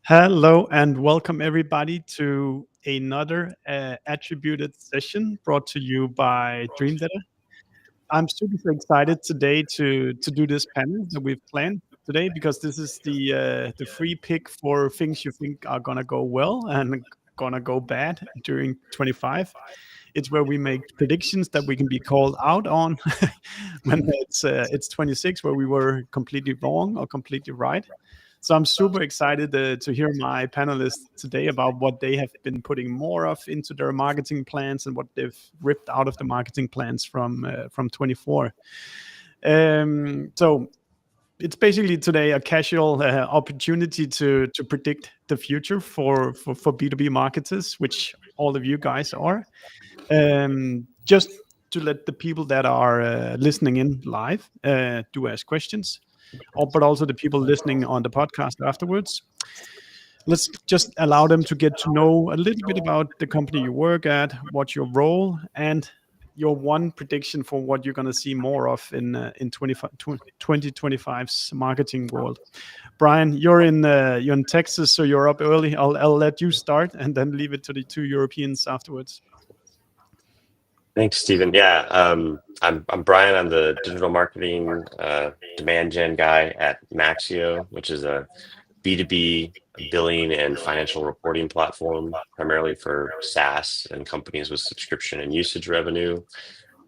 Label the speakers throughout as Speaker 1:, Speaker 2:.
Speaker 1: Hello and welcome everybody to another attributed session brought to you by Dream Data. I'm super excited today to do this panel that we've planned today because this is the free pick for things you think are gonna go well and gonna go bad during 25. It's where we make predictions that we can be called out on when it's 26 where we were completely wrong or completely right. So I'm super excited to hear my panelists today about what they have been putting more of into their marketing plans and what they've ripped out of the marketing plans from 24. So it's basically today a casual opportunity to predict the future for B2B marketers, which all of you guys are. Just to let the people that are listening in live do ask questions, but also the people listening on the podcast afterwards. Let's just allow them to get to know a little bit about the company you work at, what's your role, and your one prediction for what you're going to see more of in 2025's marketing world. Brian, you're in Texas, so you're up early. I'll let you start and then leave it to the two Europeans afterwards.
Speaker 2: Thanks, Stephen. Yeah, I'm Brian. I'm the digital marketing demand gen guy at Maxio, which is a B2B billing and financial reporting platform, primarily for SaaS and companies with subscription and usage revenue.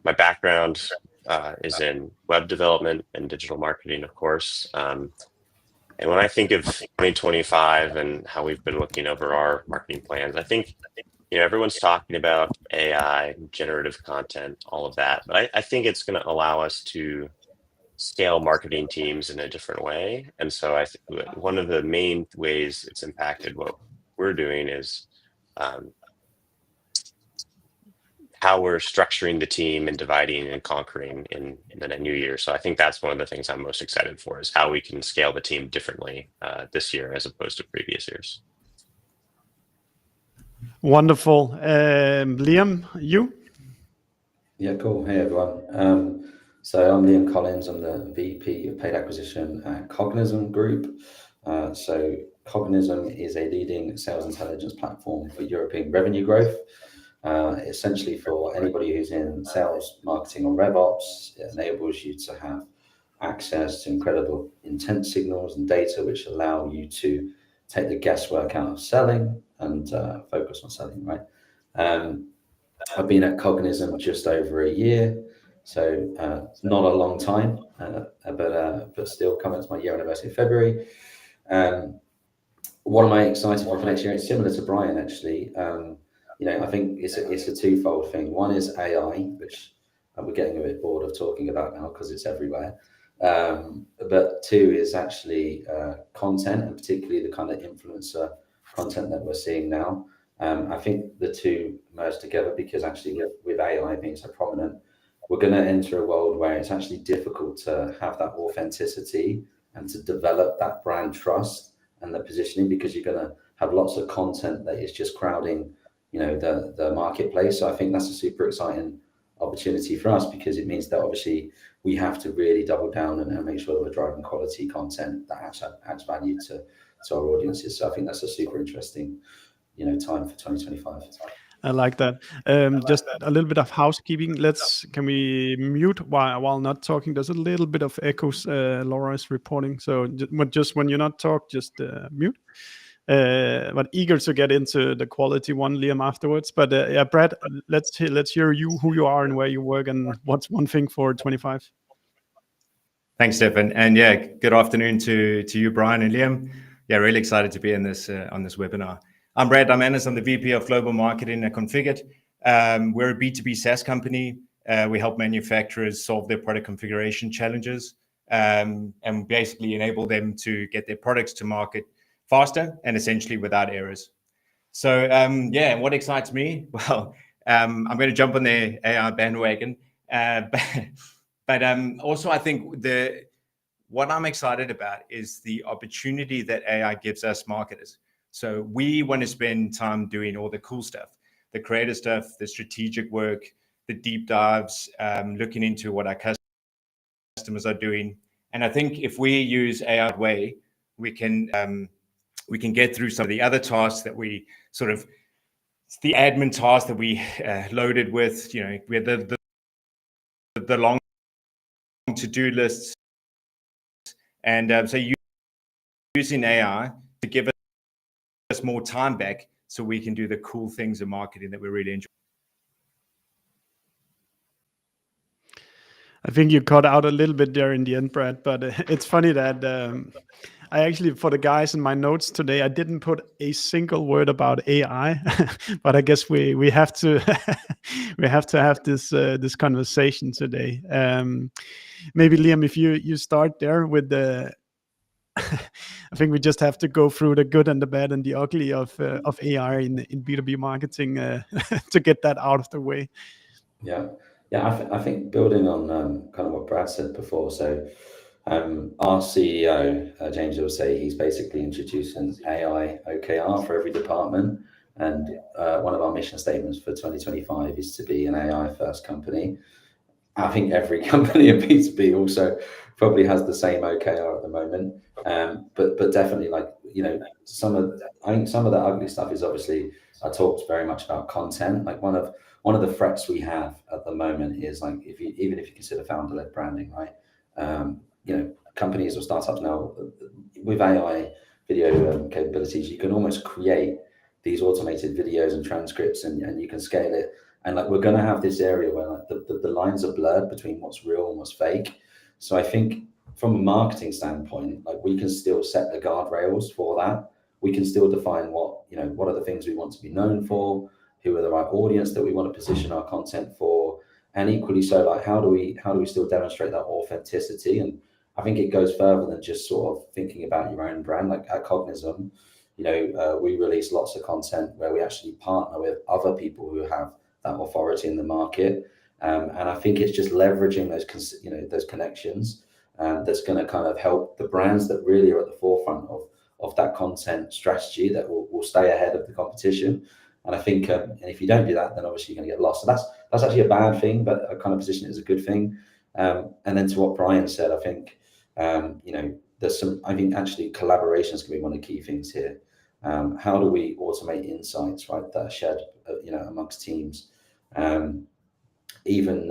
Speaker 2: My background is in web development and digital marketing, of course. And when I think of 2025 and how we've been looking over our marketing plans, I think everyone's talking about AI, generative content, all of that, but I think it's going to allow us to scale marketing teams in a different way. And so I think one of the main ways it's impacted what we're doing is how we're structuring the team and dividing and conquering in the new year. So I think that's one of the things I'm most excited for, is how we can scale the team differently this year as opposed to previous years.
Speaker 1: Wonderful. Liam, you?
Speaker 3: Yeah, cool. Hey, everyone. So I'm Liam Collins. I'm the VP of Paid Acquisition at Cognism Group. So Cognism is a leading sales intelligence platform for European revenue growth. Essentially, for anybody who's in sales, marketing, or RevOps, it enables you to have access to incredible intent signals and data, which allow you to take the guesswork out of selling and focus on selling, right? I've been at Cognism just over a year, so not a long time, but still coming to my year anniversary in February. What am I excited for next year? It's similar to Brian, actually. I think it's a twofold thing. One is AI, which we're getting a bit bored of talking about now because it's everywhere. But two is actually content, and particularly the kind of influencer content that we're seeing now. I think the two merge together because actually with AI being so prominent, we're going to enter a world where it's actually difficult to have that authenticity and to develop that brand trust and the positioning, because you're going to have lots of content that is just crowding, the marketplace. So I think that's a super exciting opportunity for us, because it means that obviously we have to really double down and make sure that we're driving quality content that adds value to our audiences. So I think that's a super interesting time for 2025.
Speaker 1: I like that. Just a little bit of housekeeping. Can we mute while not talking? There's a little bit of echoes. Laura is reporting. So just when you're not talk, just mute. But eager to get into the quality one, Liam, afterwards. But yeah, Brad, let's hear who you are and where you work and what's one thing for 25.
Speaker 4: Thanks, Stefan. And yeah, good afternoon to you, Brian and Liam. Yeah, really excited to be in this on this webinar. I'm Brad Diamandis. I'm the VP of Global Marketing at Configit. We're a B2B SaaS company. We help manufacturers solve their product configuration challenges and basically enable them to get their products to market faster and essentially without errors. So what excites me? Well, I'm going to jump on the AI bandwagon, but also I think what I'm excited about is the opportunity that AI gives us marketers. So we want to spend time doing all the cool stuff, the creative stuff, the strategic work, the deep dives, looking into what our customers are doing. And I think if we use AI way, we can we can get through some of the other tasks that we sort of, the admin tasks that we loaded with, you know, we had the long to-do lists. And so using AI to give us more time back so we can do the cool things in marketing that we really enjoy.
Speaker 1: I think you cut out a little bit there in the end, Brad, but it's funny that I actually, for the guys in my notes today, I didn't put a single word about AI, but I guess we have to we have to have this conversation today. Maybe Liam, if you start there with the, I think we just have to go through the good and the bad and the ugly of AI in B2B marketing to get that out of the way.
Speaker 3: Yeah, I think building on kind of what Brad said before. So our CEO, James, will say he's basically introduced an AI OKR for every department. And one of our mission statements for 2025 is to be an AI first company. I think every company in B2B also probably has the same OKR at the moment. But definitely, like, you know, I think some of the ugly stuff is obviously, I talked very much about content. Like one of the threats we have at the moment is, like, even if you consider founder-led branding, right? You know, companies or startups now with AI video capabilities, you can almost create these automated videos and transcripts, and you can scale it. And like, we're going to have this area where like the lines are blurred between what's real and what's fake. So I think from a marketing standpoint, like, we can still set the guardrails for that. We can still define what are the things we want to be known for, who are the right audience that we want to position our content for, and equally so, like, how do we still demonstrate that authenticity? And I think it goes further than just sort of thinking about your own brand. Like at Cognism, you know, we release lots of content where we actually partner with other people who have that authority in the market, and I think it's just leveraging those connections that's going to kind of help the brands that really are at the forefront of that content strategy that will stay ahead of the competition. And I think, and if you don't do that, then obviously you're going to get lost. So that's actually a bad thing, but I kind of position it as a good thing. And then to what Brian said, I think you know, I think actually collaborations can be one of the key things here. How do we automate insights, right, that are shared, you know, amongst teams? Even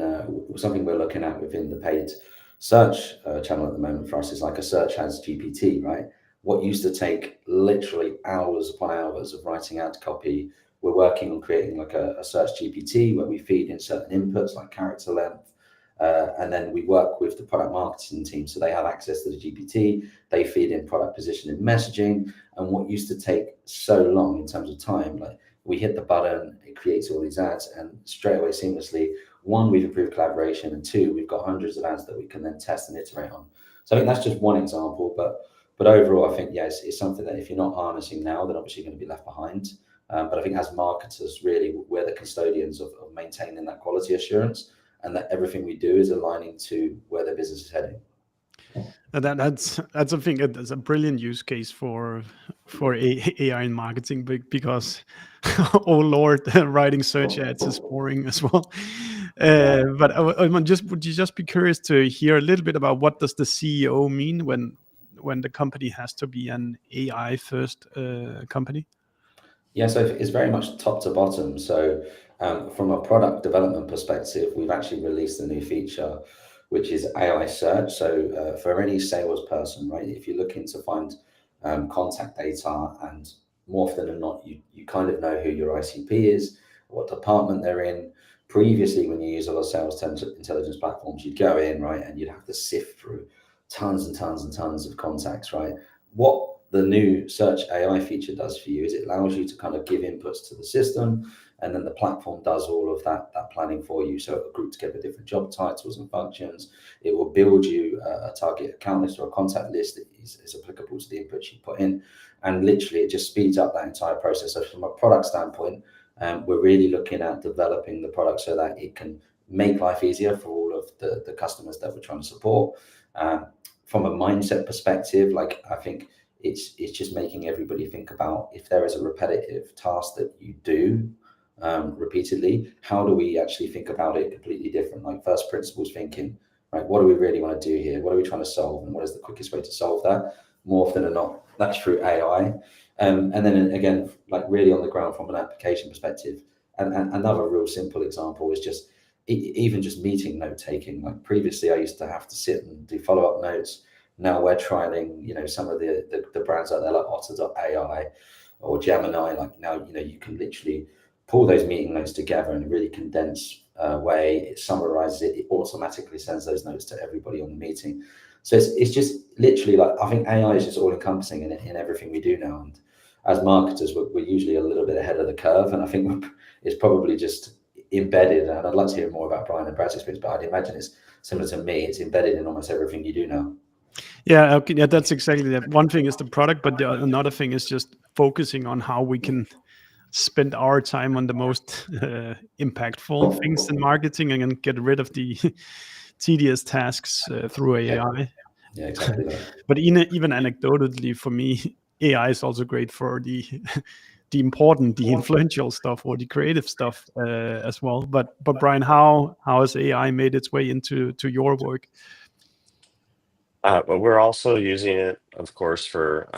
Speaker 3: something we're looking at within the paid search channel at the moment for us is like a search ads GPT, right? What used to take literally hours upon hours of writing ad copy, we're working on creating like a search GPT where we feed in certain inputs like character length, and then we work with the product marketing team, so they have access to the GPT. They feed in product positioning, messaging, and what used to take so long in terms of time, like, we hit the button, it creates all these ads, and straight away seamlessly, one, we've improved collaboration, and two, we've got hundreds of ads that we can then test and iterate on. So I think that's just one example, but overall, I think, yes, it's something that if you're not harnessing now, then obviously you're going to be left behind. But I think as marketers, really, we're the custodians of maintaining that quality assurance, and that everything we do is aligning to where the business is heading.
Speaker 1: And that's I think it's a brilliant use case for AI in marketing, because oh Lord, writing search ads is boring as well. But would you just be curious to hear a little bit about what does the CEO mean when the company has to be an AI first company?
Speaker 3: Yeah, so it's very much top to bottom. So from a product development perspective, we've actually released a new feature, which is AI search. So for any salesperson, right, if you're looking to find contact data, and more often than not, you kind of know who your ICP is, what department they're in. Previously, when you use a lot of sales intelligence platforms, you'd go in, right, and you'd have to sift through tons and tons and tons of contacts, right? What the new search AI feature does for you is it allows you to kind of give inputs to the system, and then the platform does all of that planning for you. So it will group together different job titles and functions. It will build you a target account list or a contact list that is applicable to the inputs you put in. And literally, it just speeds up that entire process. So from a product standpoint, we're really looking at developing the product so that it can make life easier for all of the customers that we're trying to support. From a mindset perspective, like, I think it's just making everybody think about, if there is a repetitive task that you do repeatedly, how do we actually think about it completely different? Like first principles thinking, right? What do we really want to do here? What are we trying to solve? And what is the quickest way to solve that? more often than not, that's through AI. And then again, like really on the ground from an application perspective. And another real simple example is just even just meeting note taking. Like previously, I used to have to sit and do follow-up notes. Now we're trialing, you know, some of the brands out there like Otter.ai or Gemini. Like now, you know, you can literally pull those meeting notes together in a really condensed way. It summarizes it. It automatically sends those notes to everybody on the meeting. So it's just literally like, I think AI is just all encompassing in everything we do now. And as marketers, we're usually a little bit ahead of the curve. And I think it's probably just embedded. And I'd like to hear more about Brian and Brad's experience, but I'd imagine it's similar to me. It's embedded in almost everything you do now.
Speaker 1: Yeah, okay, yeah, that's exactly that. One thing is the product, but another thing is just focusing on how we can spend our time on the most impactful things in marketing and get rid of the tedious tasks through AI.
Speaker 3: Yeah, exactly that.
Speaker 1: But even anecdotally, for me, AI is also great for the important, the influential stuff or the creative stuff as well. But Brian, how has AI made its way into your work?
Speaker 2: But we're also using it, of course, for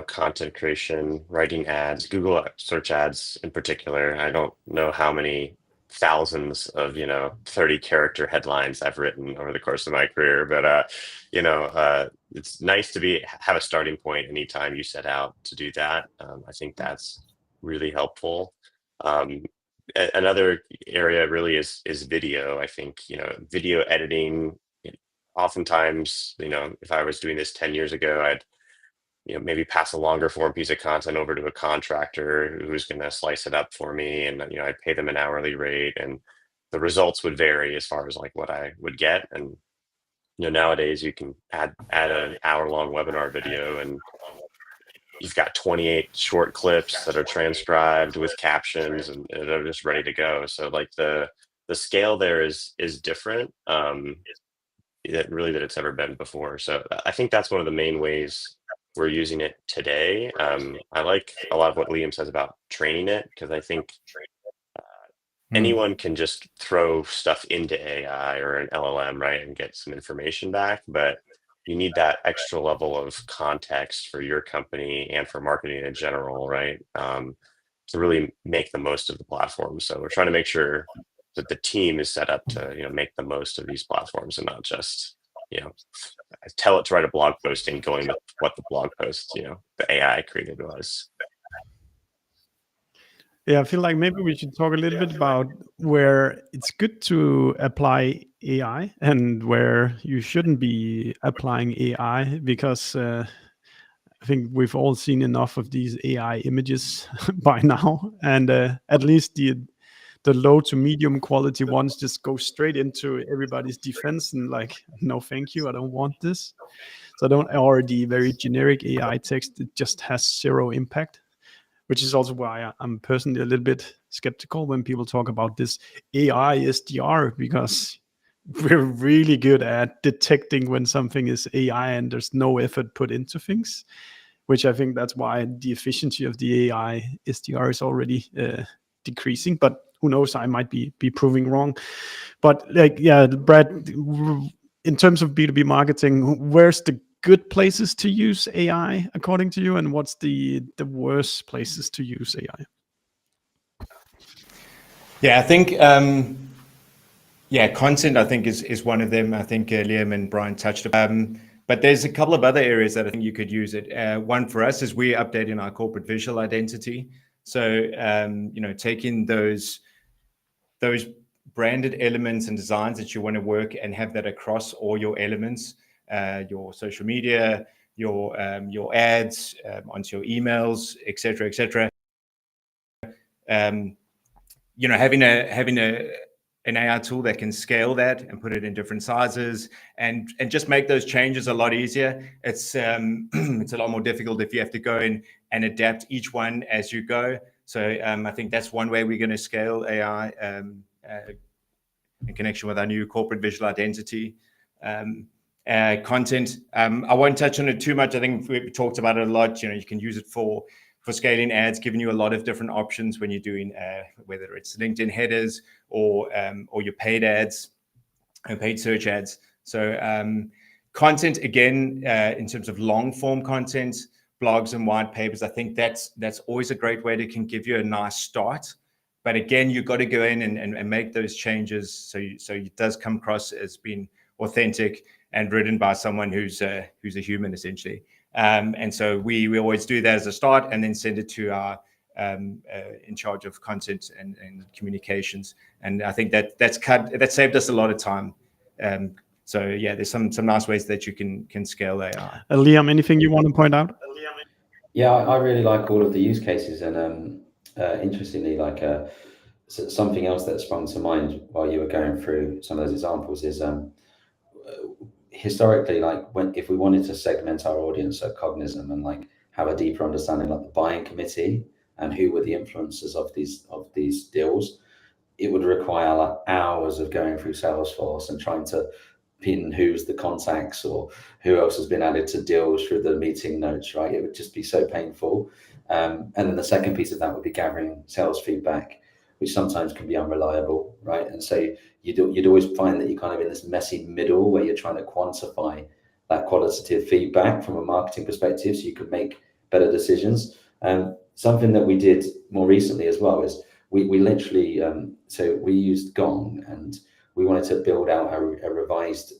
Speaker 2: content creation, writing ads, Google search ads in particular. I don't know how many thousands of 30-character headlines I've written over the course of my career, but it's nice to have a starting point anytime you set out to do that. I think that's really helpful. Another area really is video. I think video editing. Oftentimes, if I was doing this 10 years ago, I'd maybe pass a longer form piece of content over to a contractor who's going to slice it up for me, and I'd pay them an hourly rate, and the results would vary as far as like what I would get. And nowadays you can add an hour-long webinar video, and you've got 28 short clips that are transcribed with captions, and they're just ready to go. So like the scale there is different. That it's ever been before. So I think that's one of the main ways we're using it today. I like a lot of what Liam says about training it, because I think anyone can just throw stuff into AI or an LLM, right, and get some information back. But you need that extra level of context for your company and for marketing in general, right, to really make the most of the platform. So we're trying to make sure that the team is set up to make the most of these platforms, and not just tell it to write a blog post and going with what the blog post the AI created was.
Speaker 1: Yeah, I feel like maybe we should talk a little bit about where it's good to apply AI and where you shouldn't be applying AI, because I think we've all seen enough of these AI images by now, and at least the low to medium quality ones just go straight into everybody's defense and like, no, thank you, I don't want this. So or the very generic AI text, it just has zero impact, which is also why I'm personally a little bit skeptical when people talk about this AI SDR, because we're really good at detecting when something is AI and there's no effort put into things, which I think that's why the efficiency of the AI SDR is already decreasing. But who knows, I might be proving wrong. But like, yeah, Brad, in terms of B2B marketing, where's the good places to use AI according to you, and what's the worst places to use AI?
Speaker 4: Yeah, I think content I think is one of them. I think Liam and Brian touched upon. But there's a couple of other areas that I think you could use it. One for us is we're updating our corporate visual identity. So taking those branded elements and designs that you want to work and have that across all your elements, your social media, your ads, onto your emails, etc., etc. Having an AI tool that can scale that and put it in different sizes and just make those changes a lot easier. It's it's a lot more difficult if you have to go in and adapt each one as you go. So I think that's one way we're going to scale AI in connection with our new corporate visual identity. Content, I won't touch on it too much. I think we talked about it a lot. You can use it for scaling ads, giving you a lot of different options when you're doing whether it's LinkedIn headers or your paid ads and paid search ads. So Content, again, in terms of long form content, blogs and white papers, I think that's always a great way that can give you a nice start. But again, you've got to go in and make those changes so it does come across as being authentic and written by someone who's a human, essentially. And so we always do that as a start, and then send it to our in charge of content and communications. And I think that saved us a lot of time. So yeah, there's some nice ways that you can scale AI.
Speaker 1: Liam, anything you want to point out?
Speaker 3: Yeah, I really like all of the use cases, and interestingly, like something else that sprung to mind while you were going through some of those examples is historically, like if we wanted to segment our audience at Cognism and like have a deeper understanding of the buying committee and who were the influencers of these deals, it would require like hours of going through Salesforce and trying to pin who's the contacts or who else has been added to deals through the meeting notes, right? It would just be so painful. And then the second piece of that would be gathering sales feedback, which sometimes can be unreliable, right? And so you'd always find that you're kind of in this messy middle where you're trying to quantify that qualitative feedback from a marketing perspective so you can make better decisions. Something that we did more recently as well is we literally, so we used Gong, and we wanted to build out a revised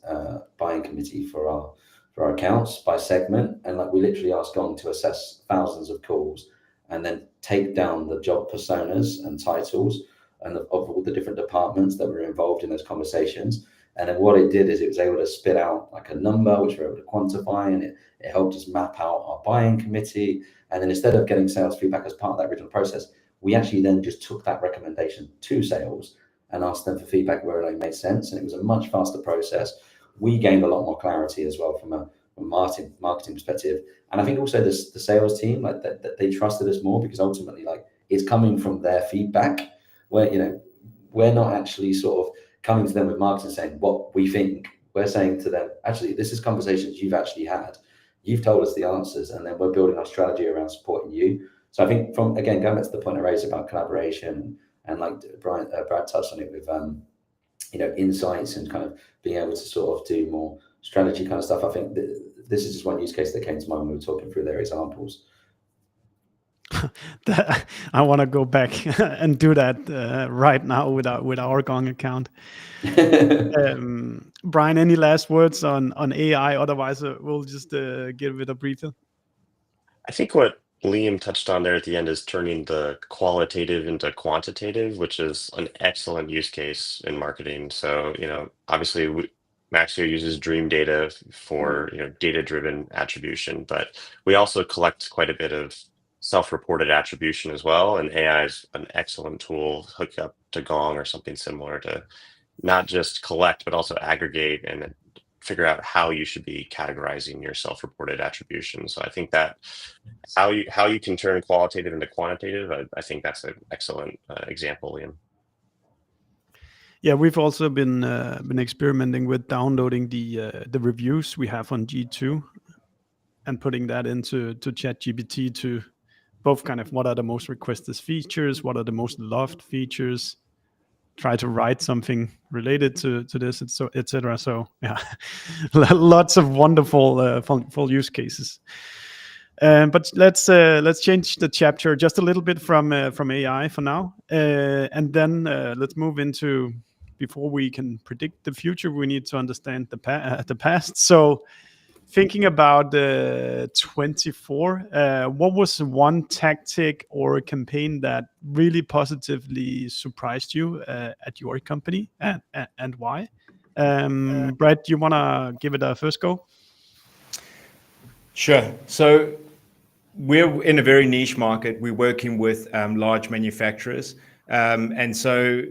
Speaker 3: buying committee for our accounts by segment. And like we literally asked Gong to assess thousands of calls and then take down the job personas and titles and of all the different departments that were involved in those conversations. And then what it did is it was able to spit out like a number, which we're able to quantify, and it helped us map out our buying committee. And then instead of getting sales feedback as part of that original process, we actually then just took that recommendation to sales and asked them for feedback where it made sense. And it was a much faster process. We gained a lot more clarity as well from a marketing perspective. And I think also the sales team, like that they trusted us more because ultimately like it's coming from their feedback where, you know, we're not actually sort of coming to them with marketing saying what we think. We're saying to them, actually, this is conversations you've actually had. You've told us the answers, and then we're building our strategy around supporting you. So I think going back to the point I raised about collaboration and like Brad touched on it with, insights and kind of being able to sort of do more strategy kind of stuff. I think this is just one use case that came to mind when we were talking through their examples.
Speaker 1: I want to go back and do that right now with our Gong account. Brian, any last words on AI? Otherwise, we'll just give it a breather.
Speaker 2: I think what Liam touched on there at the end is turning the qualitative into quantitative, which is an excellent use case in marketing. So, obviously Maxio uses dream data for, data-driven attribution, but we also collect quite a bit of self-reported attribution as well. And AI is an excellent tool hooked up to Gong or something similar to not just collect, but also aggregate and figure out how you should be categorizing your self-reported attribution. So I think that how you can turn qualitative into quantitative, I think that's an excellent example, Liam.
Speaker 1: Yeah, we've also been experimenting with downloading the reviews we have on G2 and putting that into ChatGPT to both kind of what are the most requested features, what are the most loved features, try to write something related to this, etc. So yeah, lots of wonderful full use cases. But let's change the chapter just a little bit from AI for now, and then let's move into, before we can predict the future, we need to understand the past. So thinking about 24, what was one tactic or a campaign that really positively surprised you at your company, and why? Brad, do you want to give it a first go?
Speaker 4: Sure. So we're in a very niche market. We're working with large manufacturers. And so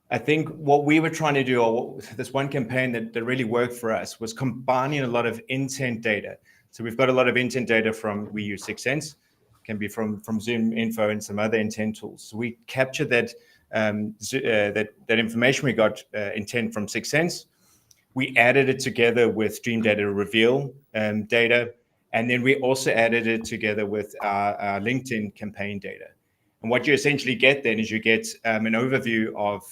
Speaker 4: I think what we were trying to do, or this one campaign that really worked for us, was combining a lot of intent data. So we've got a lot of intent data we use 6 Sense, can be from Zoom Info and some other intent tools. So we captured that information we got, intent from 6 Sense. We added it together with Dream Data Reveal data. And then we also added it together with our LinkedIn campaign data. And what you essentially get then is you get an overview of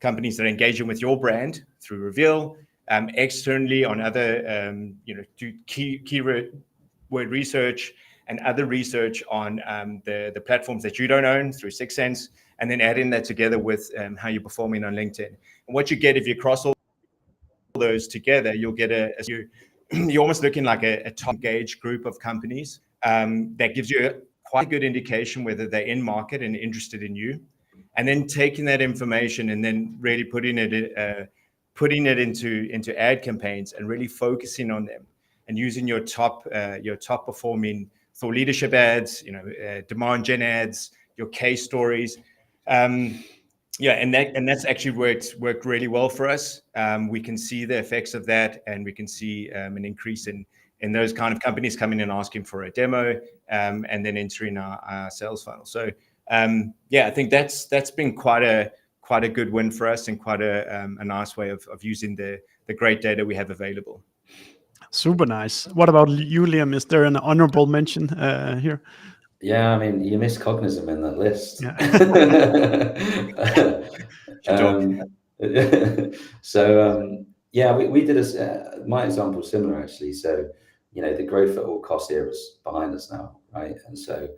Speaker 4: companies that are engaging with your brand through Reveal, externally on other, do keyword research and other research on the platforms that you don't own through 6 Sense, and then adding that together with how you're performing on LinkedIn. And what you get if you cross all those together, you'll get you're almost looking like a top engaged group of companies that gives you quite a good indication whether they're in market and interested in you. And then taking that information and then really putting it into ad campaigns and really focusing on them and using your top performing thought leadership ads, demand gen ads, your case stories. And that's actually worked really well for us. We can see the effects of that, and we can see an increase in those kind of companies coming in asking for a demo, and then entering our sales funnel. So I think that's been quite a good win for us, and quite a nice way of using the great data we have available.
Speaker 1: Super nice. What about you, Liam? Is there an honorable mention here?
Speaker 3: Yeah, I mean, you missed Cognism in that list.
Speaker 1: Yeah.
Speaker 3: We did my example is similar, actually. So, the growth at all cost era is behind us now, right? And so,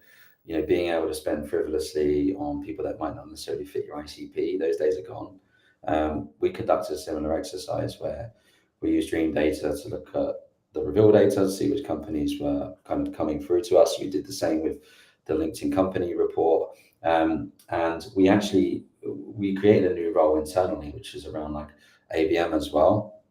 Speaker 3: being able to spend frivolously on people that might not necessarily fit your ICP, those days are gone. We conducted a similar exercise where we used Dream data to look at the reveal data to see which companies were kind of coming through to us. We did the same with the LinkedIn company report, and we created a new role internally, which is around like ABM as well.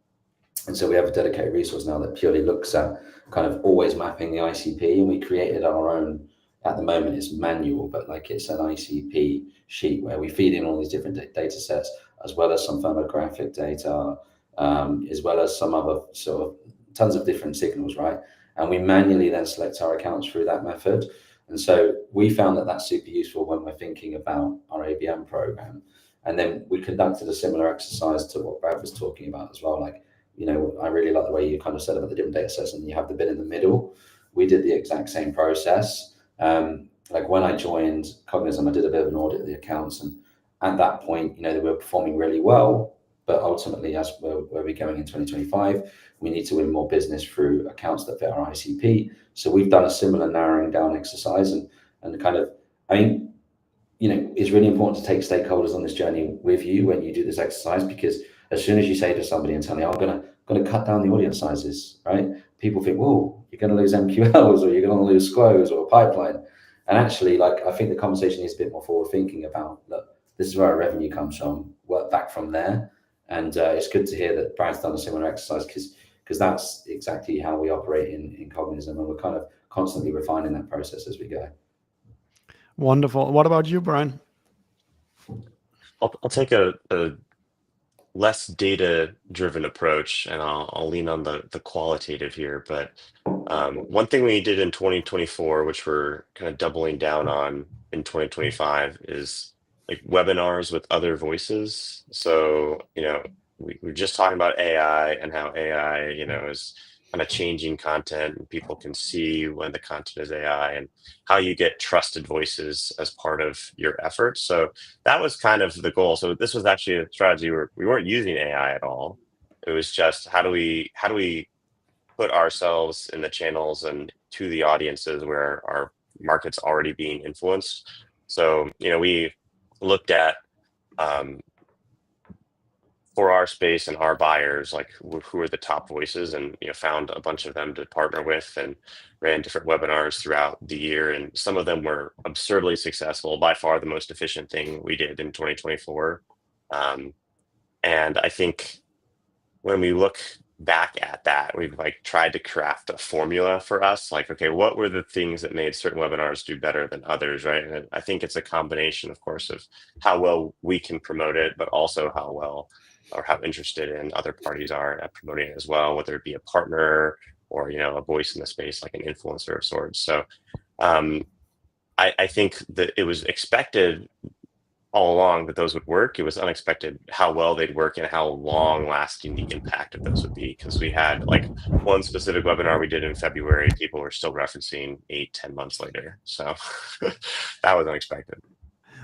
Speaker 3: And so we have a dedicated resource now that purely looks at kind of always mapping the ICP, and we created our own. At the moment, it's manual, but like it's an ICP sheet where we feed in all these different data sets, as well as some firmographic data, as well as some other sort of tons of different signals, right? And we manually then select our accounts through that method. And so we found that that's super useful when we're thinking about our ABM program. And then we conducted a similar exercise to what Brad was talking about as well. Like, I really like the way you kind of said about the different data sets and you have the bit in the middle. We did the exact same process. Like when I joined Cognism, I did a bit of an audit of the accounts. And at that point, they were performing really well. But ultimately, as where we're going in 2025, we need to win more business through accounts that fit our ICP. So we've done a similar narrowing down exercise, and kind of, it's really important to take stakeholders on this journey with you when you do this exercise, because as soon as you say to somebody internally, I'm going to cut down the audience sizes, right? People think, whoa, you're going to lose MQLs, or you're going to lose SQLs or a pipeline. And actually, I think the conversation is a bit more forward thinking about, look, this is where our revenue comes from, work back from there. And it's good to hear that Brad's done a similar exercise, because that's exactly how we operate in Cognism, and we're kind of constantly refining that process as we go.
Speaker 1: Wonderful. What about you, Brian?
Speaker 2: I'll take a less data-driven approach, and I'll lean on the qualitative here. But one thing we did in 2024, which we're kind of doubling down on in 2025, is like webinars with other voices. So, we're just talking about AI and how AI, is kind of changing content, and people can see when the content is AI, and how you get trusted voices as part of your efforts. So that was kind of the goal. So this was actually a strategy where we weren't using AI at all. It was just how do we put ourselves in the channels and to the audiences where our market's already being influenced. So, we looked at for our space and our buyers, like who are the top voices, and found a bunch of them to partner with, and ran different webinars throughout the year. And some of them were absurdly successful, by far the most efficient thing we did in 2024. And I think when we look back at that, we've tried to craft a formula for us, like, okay, what were the things that made certain webinars do better than others, right? And I think it's a combination, of course, of how well we can promote it, but also how well or how interested in other parties are at promoting it as well, whether it be a partner or a voice in the space, like an influencer of sorts. So I think that it was expected all along that those would work. It was unexpected how well they'd work and how long lasting the impact of those would be, because we had one specific webinar we did in February, people were still referencing 8-10 months later. So that was unexpected.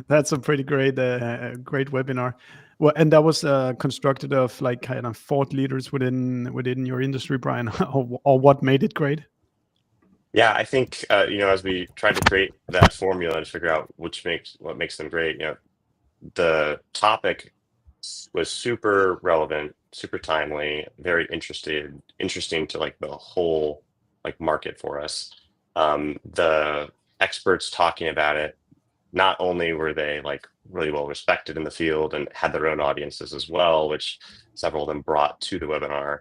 Speaker 1: That's a pretty great webinar. Well, and that was constructed of like kind of thought leaders within your industry, Brian, or what made it great?
Speaker 2: Yeah, I think as we tried to create that formula and figure out what makes them great, the topic was super relevant, super timely, very interesting to like the whole like market for us. The experts talking about it, not only were they like really well respected in the field and had their own audiences as well, which several of them brought to the webinar,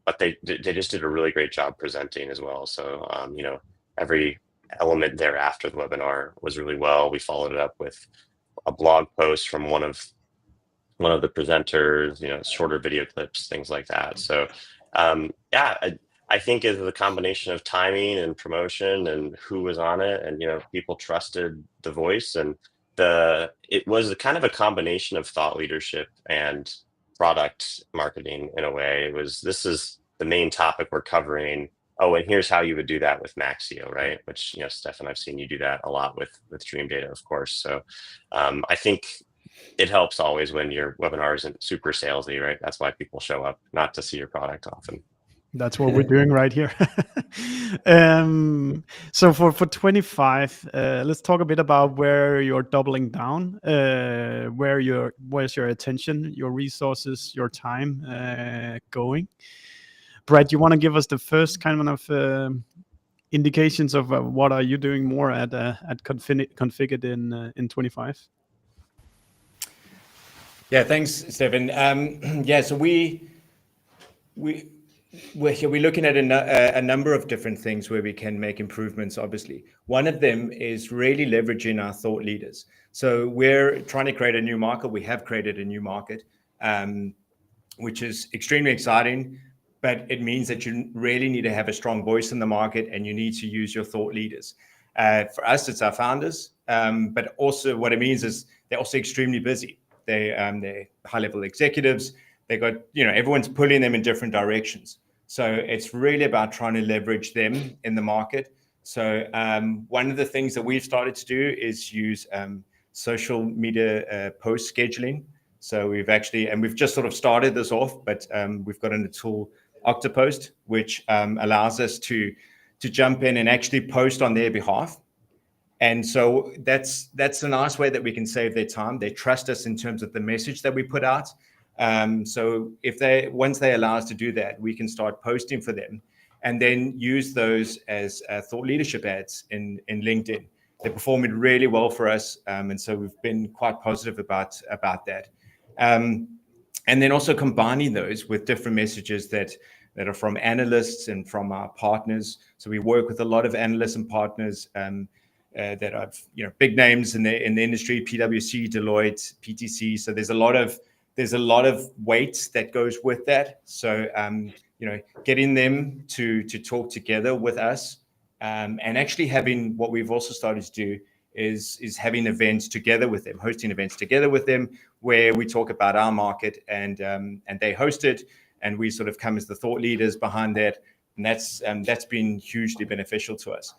Speaker 2: but they just did a really great job presenting as well. So every element there after the webinar was really well. We followed it up with a blog post from one of the presenters, shorter video clips, things like that. So I think it's the combination of timing and promotion and who was on it, and people trusted the voice, and it was kind of a combination of thought leadership and product marketing in a way. This is the main topic we're covering. Oh, and here's how you would do that with Maxio, right? Which, Stefan, I've seen you do that a lot with Dream Data, of course. So I think it helps always when your webinar isn't super salesy, right? That's why people show up, not to see your product often.
Speaker 1: That's what we're doing right here. So for 25, let's talk a bit about where you're doubling down, where's your attention, your resources, your time going. Brad, you want to give us the first kind of indications of what are you doing more at Configit in 25?
Speaker 4: Yeah, thanks, Stefan. So we're looking at a number of different things where we can make improvements, obviously. One of them is really leveraging our thought leaders. So we're trying to create a new market. We have created a new market, which is extremely exciting, but it means that you really need to have a strong voice in the market, and you need to use your thought leaders. For us, it's our founders, but also what it means is they're also extremely busy. They're high-level executives. They got, everyone's pulling them in different directions. So it's really about trying to leverage them in the market. So one of the things that we've started to do is use social media post scheduling. So we've just sort of started this off, but we've got in the tool Octopost, which allows us to jump in and actually post on their behalf. And so that's a nice way that we can save their time. They trust us in terms of the message that we put out. So once they allow us to do that, we can start posting for them, and then use those as thought leadership ads in LinkedIn. They're performing really well for us, and so we've been quite positive about that. And then also combining those with different messages that are from analysts and from our partners. So we work with a lot of analysts and partners that are big names in the industry: PwC, Deloitte, PTC. So there's a lot of weight that goes with that. So getting them to talk together with us, and actually having, what we've also started to do is having events together with them, hosting events together with them, where we talk about our market, and they host it, and we sort of come as the thought leaders behind that, and that's been hugely beneficial to us.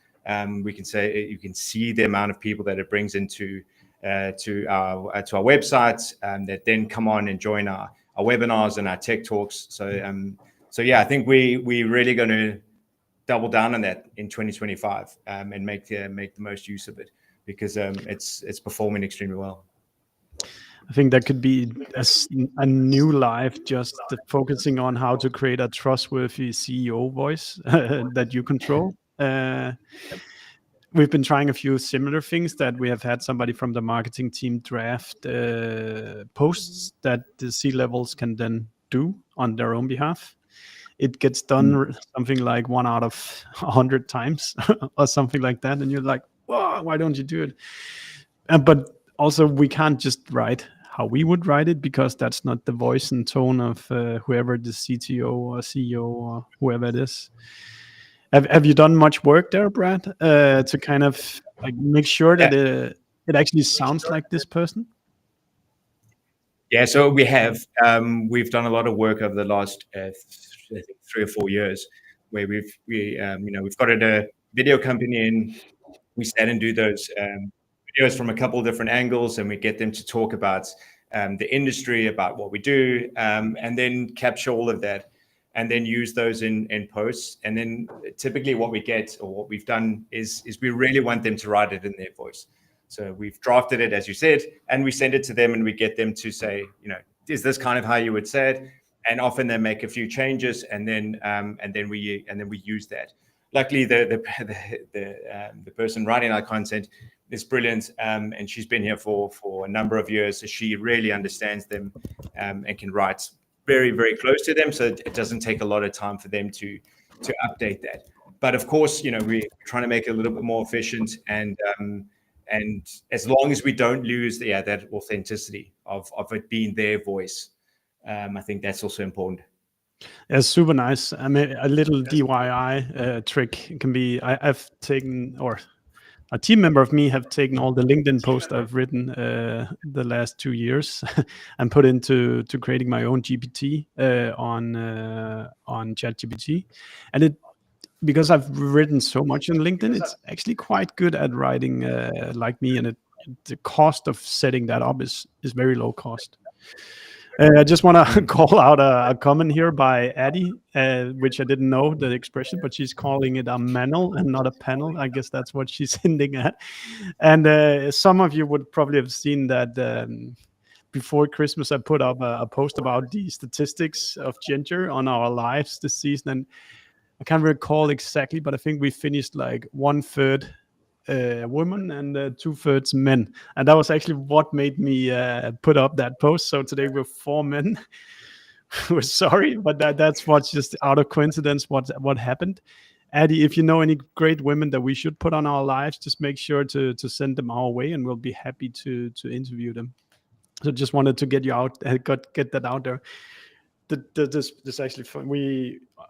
Speaker 4: We can say, you can see the amount of people that it brings into to our websites, that then come on and join our webinars and our tech talks. So yeah, I think we're really going to double down on that in 2025, and make the most use of it, because it's performing extremely well.
Speaker 1: I think that could be a new life, just focusing on how to create a trustworthy CEO voice that you control. We've been trying a few similar things, that we have had somebody from the marketing team draft posts that the C-levels can then do on their own behalf. It gets done something like 1 out of 100 times or something like that. And you're like, whoa, why don't you do it? But also, we can't just write how we would write it, because that's not the voice and tone of whoever the CTO or CEO or whoever it is. Have you done much work there, Brad, to kind of like make sure that it actually sounds like this person?
Speaker 4: Yeah, so we have. We've done a lot of work over the last I think 3 or 4 years, where we've got a video company in. We sat and do those videos from a couple of different angles, and we get them to talk about the industry, about what we do, and then capture all of that and then use those in posts. And then typically what we get, or what we've done, is we really want them to write it in their voice. So we've drafted it, as you said, and we send it to them, and we get them to say, is this kind of how you would say it? And often they make a few changes, and then we use that. Luckily, the person writing our content is brilliant, and she's been here for a number of years, so she really understands them and can write very, very close to them, so it doesn't take a lot of time for them to update that. But of course, we're trying to make it a little bit more efficient, and as long as we don't lose that authenticity of it being their voice, I think that's also important.
Speaker 1: It's super nice. I mean, a little DIY trick can be, I've taken, or a team member of me have taken all the LinkedIn posts I've written the last 2 years and put into creating my own GPT on ChatGPT, and because I've written so much on LinkedIn, it's actually quite good at writing like me, and the cost of setting that up is very low cost. I just want to call out a comment here by Addie, which I didn't know the expression, but she's calling it a manel and not a panel. I guess that's what she's hinting at. And some of you would probably have seen that before Christmas, I put up a post about the statistics of gender on our lives this season. And I can't recall exactly, but I think we finished like 1/3 women and 2/3 men, and that was actually what made me put up that post. So today we're 4 men. We're sorry, but that's what's just out of coincidence what happened. Addie, if you know any great women that we should put on our lives, just make sure to send them our way, and we'll be happy to interview them. So just wanted to get that out there. This actually fun.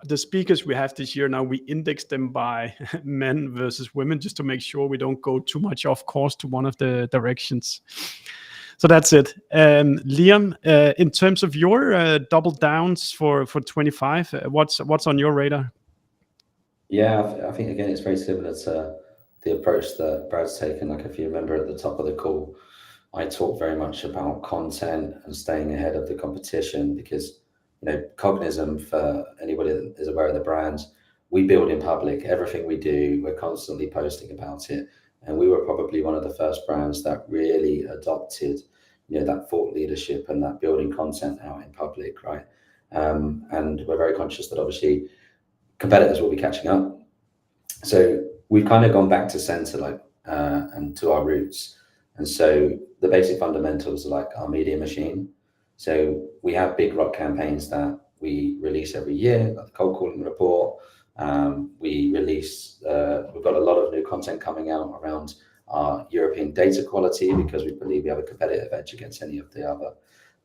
Speaker 1: The speakers we have this year now, we index them by men versus women, just to make sure we don't go too much off course to one of the directions. So that's it. Liam, in terms of your double downs for 25, what's on your radar?
Speaker 3: Yeah, I think again it's very similar to the approach that Brad's taken. Like, if you remember at the top of the call, I talked very much about content and staying ahead of the competition, because Cognism, for anybody that is aware of the brand, we build in public. Everything we do, we're constantly posting about it. And we were probably one of the first brands that really adopted, that thought leadership and that building content out in public, right? And we're very conscious that obviously competitors will be catching up. So we've kind of gone back to center, and to our roots. And so the basic fundamentals are like our media machine. So we have big rock campaigns that we release every year, like the cold calling report. We release, we've got a lot of new content coming out around our European data quality, because we believe we have a competitive edge against any of the other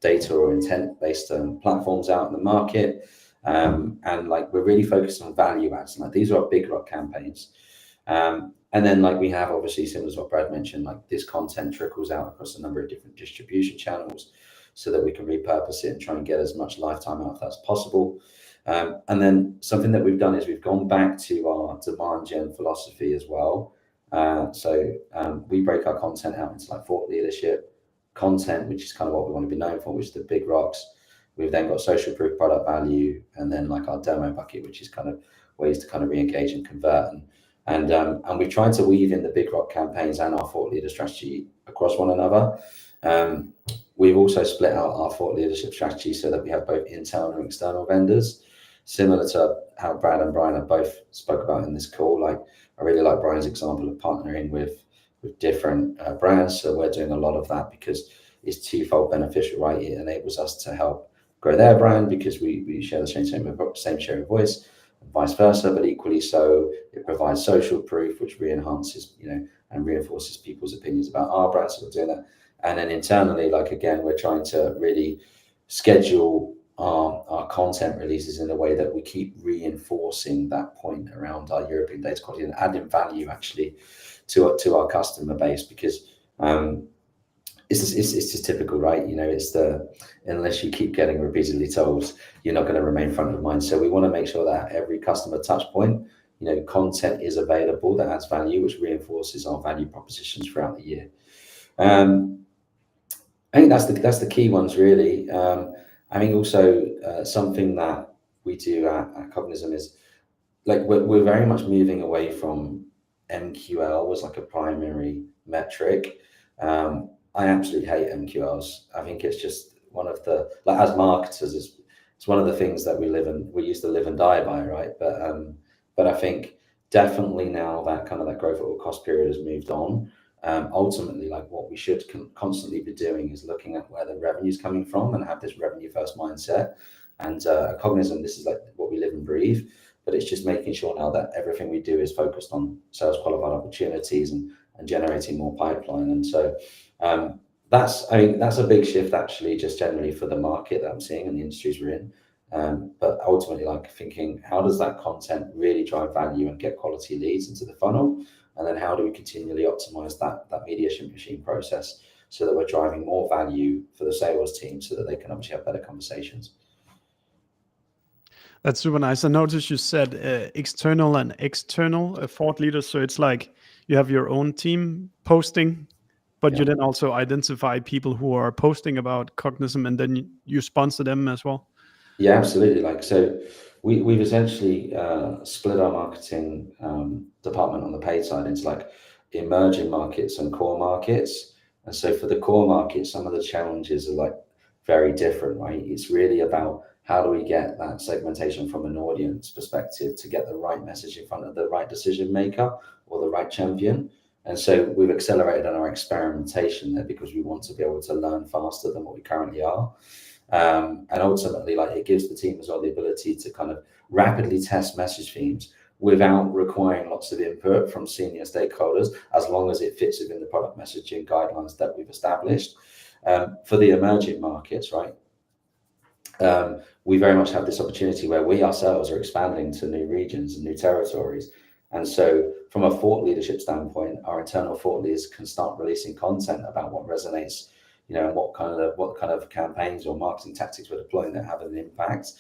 Speaker 3: data or intent-based platforms out in the market. And we're really focused on value adds. These are our big rock campaigns. And then we have, obviously, similar to what Brad mentioned, this content trickles out across a number of different distribution channels, so that we can repurpose it and try and get as much lifetime out of that as possible. And then something that we've done is we've gone back to our demand gen philosophy as well. So we break our content out into thought leadership content, which is kind of what we want to be known for, which is the big rocks. We've then got social proof, product value, and then our demo bucket, which is kind of ways to kind of re-engage and convert. And we've tried to weave in the big rock campaigns and our thought leader strategy across one another. We've also split out our thought leadership strategy so that we have both internal and external vendors, similar to how Brad and Brian have both spoke about in this call. I really like Brian's example of partnering with different brands. So we're doing a lot of that because it's twofold beneficial, right? It enables us to help grow their brand because we share the same share of voice, and vice versa. But equally so, it provides social proof, which re-enhances, and reinforces people's opinions about our brand. So we're doing that. And then internally, again, we're trying to really schedule our content releases in a way that we keep reinforcing that point around our European data quality and adding value actually to our customer base, because it's just typical, right? It's unless you keep getting repeatedly told, you're not going to remain front of mind. So we want to make sure that every customer touch point, content is available that adds value, which reinforces our value propositions throughout the year. I think that's the key ones really. I think also something that we do at Cognism is like we're very much moving away from MQL was like a primary metric. I absolutely hate MQLs. I think it's just one of the, like, as marketers, it's one of the things that we used to live and die by, right? But I think definitely now that kind of that growth at all cost period has moved on. Ultimately, like what we should constantly be doing is looking at where the revenue's coming from and have this revenue first mindset. And at Cognism, this is like what we live and breathe. But it's just making sure now that everything we do is focused on sales qualified opportunities and generating more pipeline. And so I think that's a big shift actually, just generally for the market that I'm seeing and the industries we're in. But ultimately, like thinking, how does that content really drive value and get quality leads into the funnel? And then how do we continually optimize that media machine process so that we're driving more value for the sales team so that they can obviously have better conversations.
Speaker 1: That's super nice. I noticed you said external and external thought leaders. So it's like you have your own team posting, but you then also identify people who are posting about Cognism, and then you sponsor them as well.
Speaker 3: Yeah, absolutely. Like, so we've essentially split our marketing department on the paid side into like emerging markets and core markets. And so for the core markets, some of the challenges are like very different, right? It's really about how do we get that segmentation from an audience perspective to get the right message in front of the right decision maker or the right champion. And so we've accelerated on our experimentation there because we want to be able to learn faster than what we currently are. And ultimately, like, it gives the team as well the ability to kind of rapidly test message themes without requiring lots of input from senior stakeholders, as long as it fits within the product messaging guidelines that we've established. For the emerging markets, right, we very much have this opportunity where we ourselves are expanding to new regions and new territories. And so from a thought leadership standpoint, our internal thought leaders can start releasing content about what resonates, you know, and what kind of campaigns or marketing tactics we're deploying that have an impact.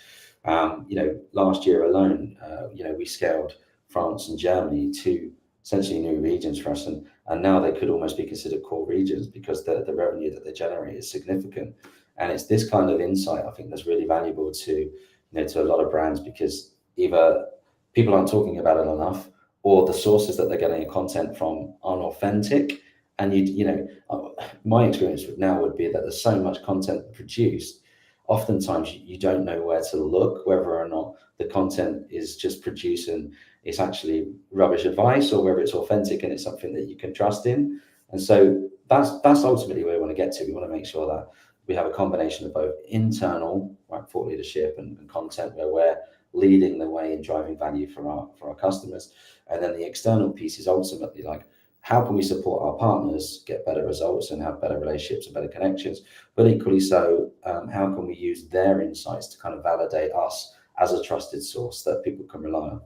Speaker 3: You know, last year alone, you know, we scaled France and Germany to essentially new regions for us, and now they could almost be considered core regions because the revenue that they generate is significant. And it's this kind of insight, I think, that's really valuable to, you know, to a lot of brands, because either people aren't talking about it enough, or the sources that they're getting their content from aren't authentic. And you know, my experience now would be that there's so much content produced, oftentimes you don't know where to look, whether or not the content is just produced and it's actually rubbish advice, or whether it's authentic and it's something that you can trust in. And so that's ultimately where we want to get to. We want to make sure that we have a combination of both internal, right, thought leadership and content where we're leading the way in driving value for our customers. And then the external piece is ultimately like, how can we support our partners get better results and have better relationships and better connections? But equally so, how can we use their insights to kind of validate us as a trusted source that people can rely on?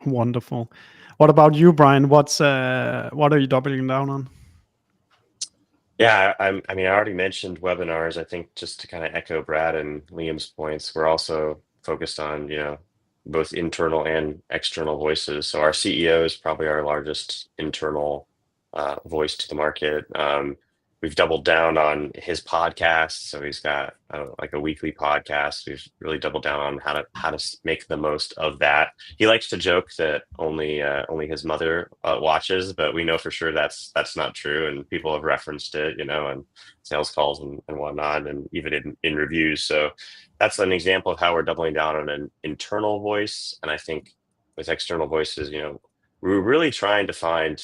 Speaker 1: Wonderful. What about you, Brian? What are you doubling down on?
Speaker 2: Yeah, I mean, I already mentioned webinars. I think just to kind of echo Brad and Liam's points, we're also focused on, you know, both internal and external voices. So our CEO is probably our largest internal voice to the market. We've doubled down on his podcast. So he's got like a weekly podcast. We've really doubled down on how to make the most of that. He likes to joke that only his mother watches, but we know for sure that's not true. And people have referenced it, you know, on sales calls and whatnot, and even in reviews. So that's an example of how we're doubling down on an internal voice. And I think with external voices, you know, we're really trying to find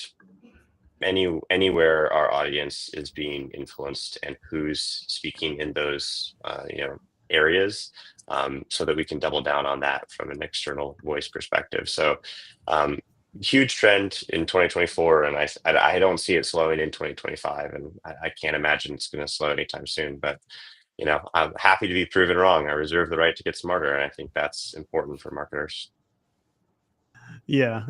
Speaker 2: anywhere our audience is being influenced and who's speaking in those you know, areas, so that we can double down on that from an external voice perspective. So huge trend in 2024, and I don't see it slowing in 2025, and I can't imagine it's going to slow anytime soon. But you know, I'm happy to be proven wrong. I reserve the right to get smarter, and I think that's important for marketers.
Speaker 1: Yeah,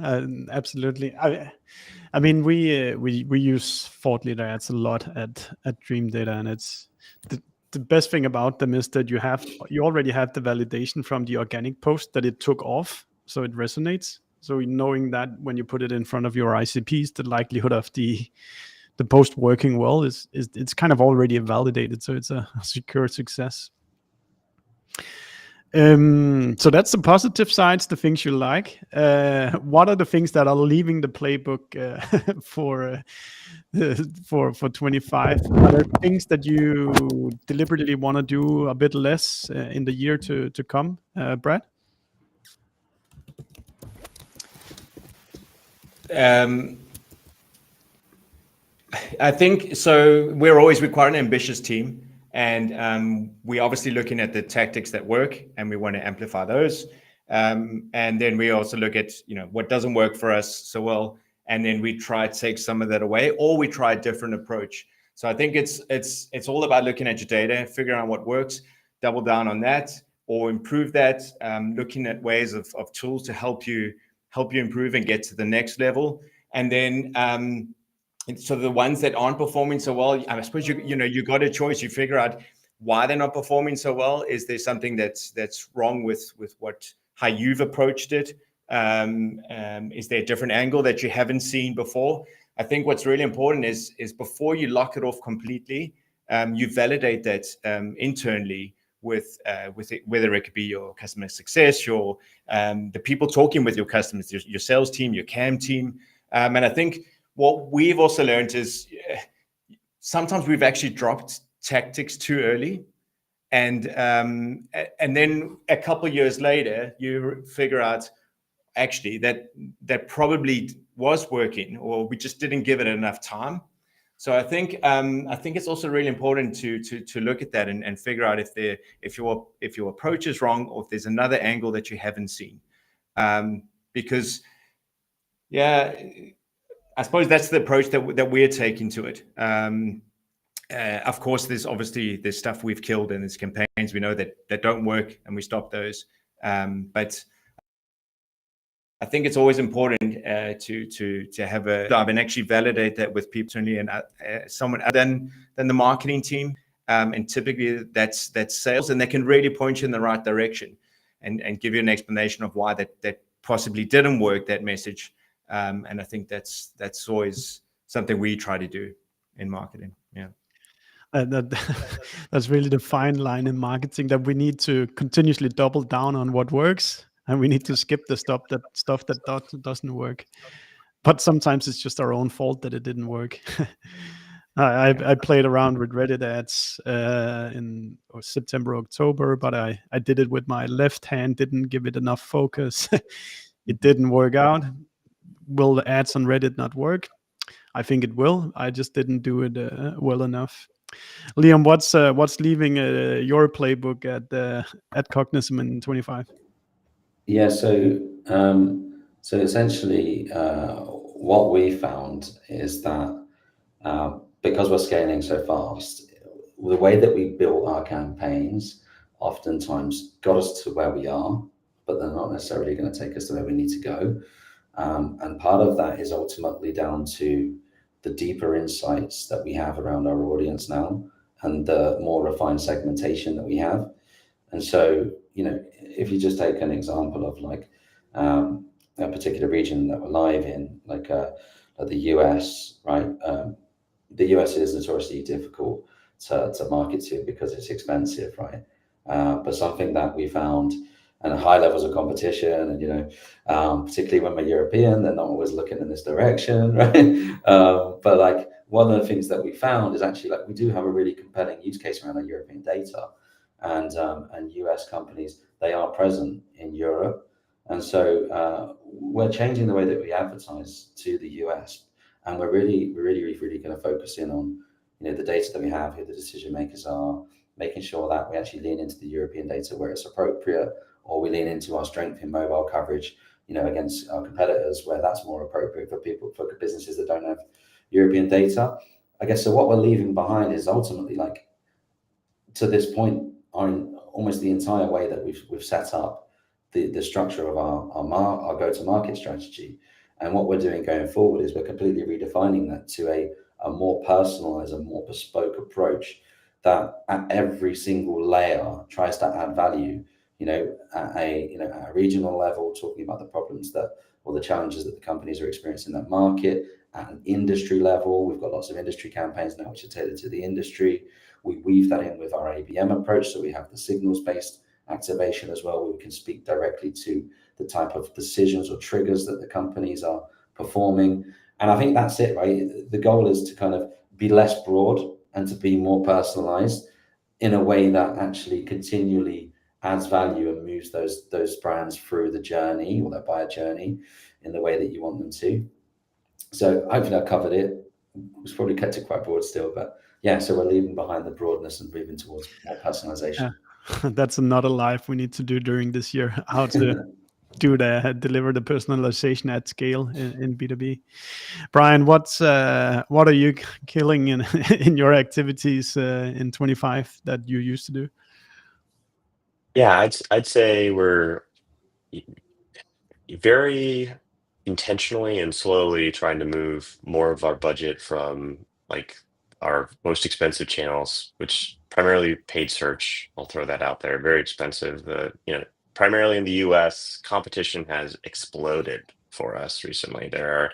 Speaker 1: absolutely. I mean, we use thought leader ads a lot at Dream Data, and it's the best thing about them is that you already have the validation from the organic post that it took off, so it resonates. So knowing that when you put it in front of your ICPs, the likelihood of the the post working well is it's kind of already validated, so it's a secure success. So that's the positive sides, the things you like. What are the things that are leaving the playbook for 25? Are there things that you deliberately want to do a bit less in the year to come, Brad?
Speaker 4: I think so. We're always quite an ambitious team, and we're obviously looking at the tactics that work, and we want to amplify those. And then we also look at what doesn't work for us so well, and then we try to take some of that away, or we try a different approach. So I think it's all about looking at your data, figuring out what works, double down on that, or improve that. Looking at ways of tools to help you improve and get to the next level, and then. So the ones that aren't performing so well, I suppose you got a choice. You figure out why they're not performing so well. Is there something that's wrong with how you've approached it? Is there a different angle that you haven't seen before? I think what's really important is before you lock it off completely, you validate that internally with whether it could be your customer success, your the people talking with your customers, your sales team, your CAM team, and I think. What we've also learned is sometimes we've actually dropped tactics too early, and then a couple of years later, you figure out actually that probably was working, or we just didn't give it enough time. So I think it's also really important to look at that and figure out if your approach is wrong, or if there's another angle that you haven't seen, because I suppose that's the approach that we're taking to it. Of course, there's stuff we've killed, and there's campaigns we know that don't work, and we stop those. But I think it's always important to have a dive and actually validate that with people and someone other than the marketing team. And typically that's sales, and they can really point you in the right direction and give you an explanation of why that possibly didn't work, that message. And I think that's always something we try to do in marketing. Yeah,
Speaker 1: that's really the fine line in marketing, that we need to continuously double down on what works, and we need to skip the stuff that doesn't work. But sometimes it's just our own fault that it didn't work. I played around with Reddit ads in September, October, but I did it with my left hand, didn't give it enough focus. It didn't work out. Will the ads on Reddit not work? I think it will. I just didn't do it well enough. Liam, what's leaving your playbook at Cognism in 25?
Speaker 3: Yeah, so essentially, what we found is that because we're scaling so fast, the way that we built our campaigns oftentimes got us to where we are, but they're not necessarily going to take us to where we need to go. And part of that is ultimately down to the deeper insights that we have around our audience now, and the more refined segmentation that we have. And so, if you just take an example of like a particular region that we're live in, like the US, right? The US is notoriously difficult to market to because it's expensive, right? But something that we found, and high levels of competition, and particularly when we're European, they're not always looking in this direction, right? But like one of the things that we found is actually like we do have a really compelling use case around our European data, and US companies, they are present in Europe, and so we're changing the way that we advertise to the US, and we're really going to focus in on the data that we have, who the decision makers are, making sure that we actually lean into the European data where it's appropriate, or we lean into our strength in mobile coverage, against our competitors where that's more appropriate for businesses that don't have European data. I guess so what we're leaving behind is ultimately, like, to this point, on almost the entire way that we've set up the structure of our go-to-market strategy. And what we're doing going forward is we're completely redefining that to a more personalized and more bespoke approach that at every single layer tries to add value, at a regional level, talking about the problems or the challenges that the companies are experiencing in that market, at an industry level. We've got lots of industry campaigns now which are tailored to the industry. We weave that in with our ABM approach, so we have the signals-based activation as well, where we can speak directly to the type of decisions or triggers that the companies are performing. And I think that's it, right? The goal is to kind of be less broad and to be more personalized in a way that actually continually adds value and moves those brands through the journey or their buyer journey in the way that you want them to. So hopefully I covered it. It's probably kept it quite broad still, but yeah, so we're leaving behind the broadness and moving towards more personalization.
Speaker 1: That's another live we need to do during this year, how to deliver the personalization at scale in B2B. Brian, what are you killing in in your activities in 25 that you used to do?
Speaker 2: Yeah, I'd say we're very intentionally and slowly trying to move more of our budget from like our most expensive channels, which primarily paid search. I'll throw that out there. Very expensive. Primarily in the US, competition has exploded for us recently. There